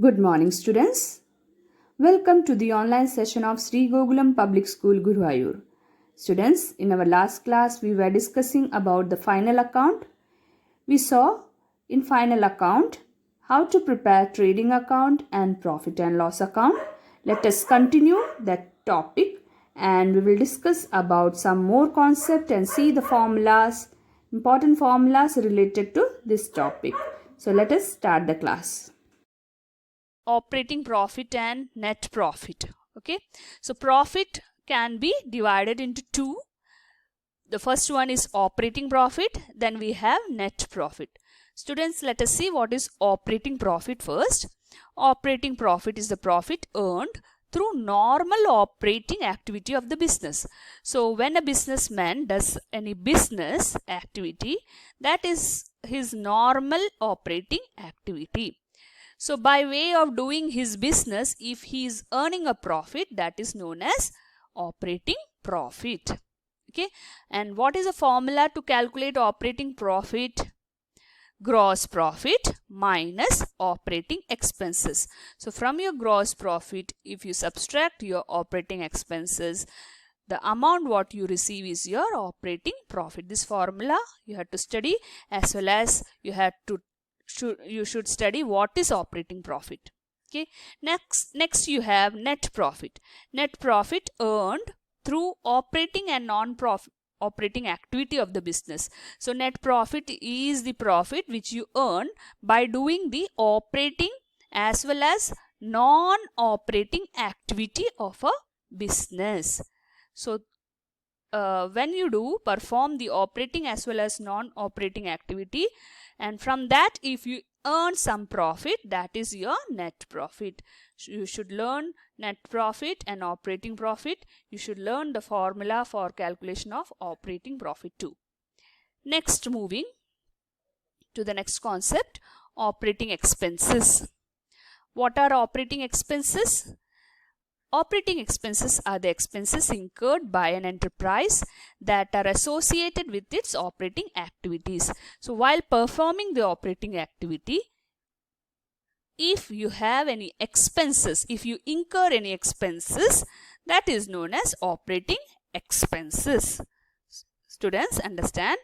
Good morning, students. Welcome to the online session of Sri Gokulam Public School, Guruvayur. Students, in our last class, we were discussing about the final account. We saw in final account how to prepare trading account and profit and loss account. Let us continue that topic and we will discuss about some more concept and see the formulas, important formulas related to this topic. So let us start the class. Operating profit and net profit. Okay, so profit can be divided into two. The first one is operating profit, then we have net profit. Students, let us see what is operating profit first. Operating profit is the profit earned through normal operating activity of the business. So when a businessman does any business activity, that is his normal operating activity. So by way of doing his business, if he is earning a profit, that is known as operating profit. Okay, and what is the formula to calculate operating profit? Gross profit minus operating expenses. So from your gross profit, if you subtract your operating expenses, the amount what you receive is your operating profit. This formula you have to study, as well as you should study what is operating profit. Okay, next you have net profit. Net profit earned through operating and non-profit operating activity of the business. So net profit is the profit which you earn by doing the operating as well as non-operating activity of a business. So when you do perform the operating as well as non-operating activity, and from that if you earn some profit, that is your net profit. You should learn net profit and operating profit. You should learn the formula for calculation of operating profit too. Next, moving to the next concept, operating expenses. What are operating expenses? Operating expenses are the expenses incurred by an enterprise that are associated with its operating activities. So while performing the operating activity, if you have any expenses, if you incur any expenses, that is known as operating expenses. Students, understand?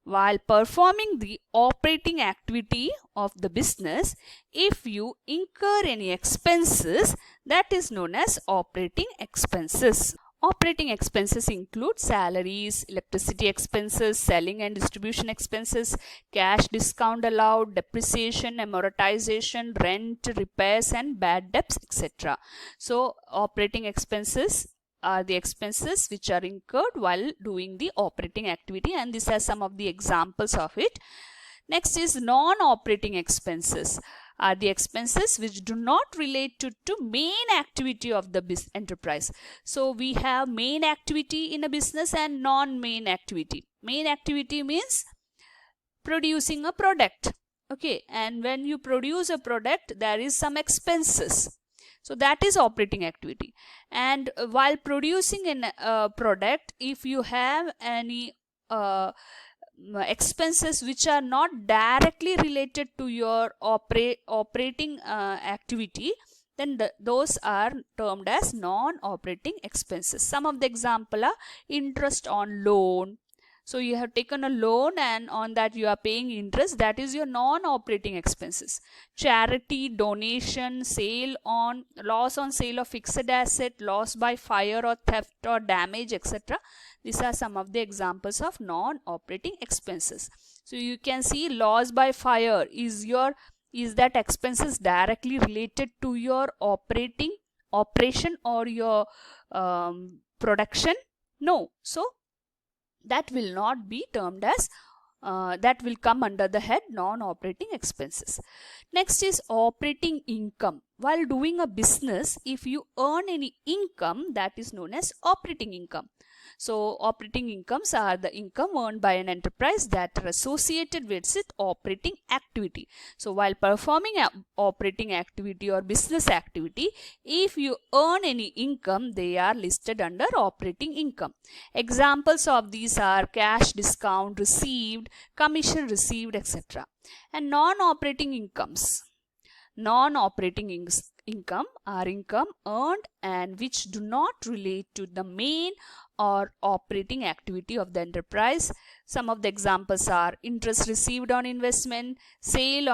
While performing the operating activity of the business, if you incur any expenses, that is known as operating expenses. Operating expenses include salaries, electricity expenses, selling and distribution expenses, cash discount allowed, depreciation, amortization, rent, repairs and bad debts, etc. So operating expenses are the expenses which are incurred while doing the operating activity, and this has some of the examples of it. Next is non-operating expenses are the expenses which do not relate to main activity of the enterprise. So we have main activity in a business and non-main activity. Main activity means producing a product. Okay, and when you produce a product, there is some expenses. So that is operating activity. And while producing a product, if you have any expenses which are not directly related to your operating activity, then those are termed as non-operating expenses. Some of the example are interest on loan. So you have taken a loan and on that you are paying interest, that is your non-operating expenses. Charity, donation, loss on sale of fixed asset, loss by fire or theft or damage, etc. These are some of the examples of non-operating expenses. So you can see loss by fire is that expenses directly related to your operation or your production? No. So that will not be termed as that will come under the head non-operating expenses. Next is operating income. While doing a business, if you earn any income, that is known as operating income. So operating incomes are the income earned by an enterprise that are associated with its operating activity. So while performing an operating activity or business activity, if you earn any income, they are listed under operating income. Examples of these are cash discount received, commission received, etc. And non-operating incomes. non-operating income are income earned and which do not relate to the main or operating activity of the enterprise. Some of the examples are interest received on investment, gain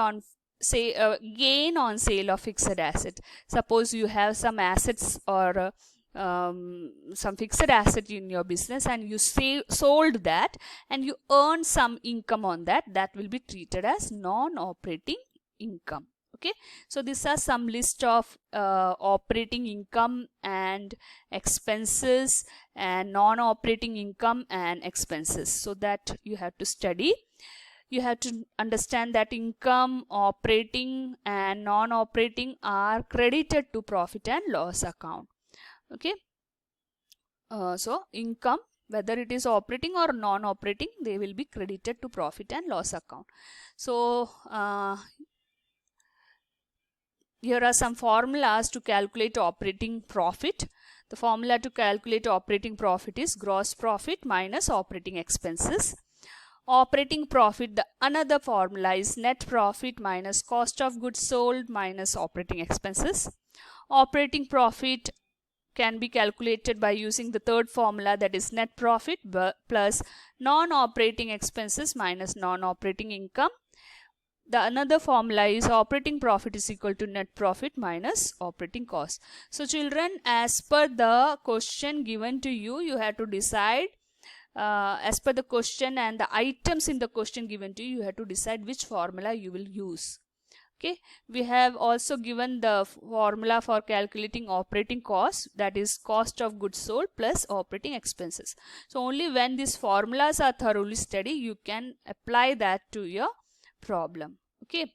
on sale of fixed asset. Suppose you have some assets or some fixed asset in your business and you sold that and you earn some income on that, that will be treated as non-operating income. Okay, so these are some list of operating income and expenses and non-operating income and expenses, so that you have to study. You have to understand that income, operating and non-operating are credited to profit and loss account. Okay, so income, whether it is operating or non-operating, they will be credited to profit and loss account. So here are some formulas to calculate operating profit. The formula to calculate operating profit is gross profit minus operating expenses. Operating profit, the another formula is net profit minus cost of goods sold minus operating expenses. Operating profit can be calculated by using the third formula, that is net profit plus non-operating expenses minus non-operating income. The another formula is operating profit is equal to net profit minus operating cost. So children, as per the question given to you, you have to decide as per the question and the items in the question given to you, you have to decide which formula you will use. Okay, we have also given the formula for calculating operating cost, that is cost of goods sold plus operating expenses. So only when these formulas are thoroughly studied, you can apply that to your problem. Okay,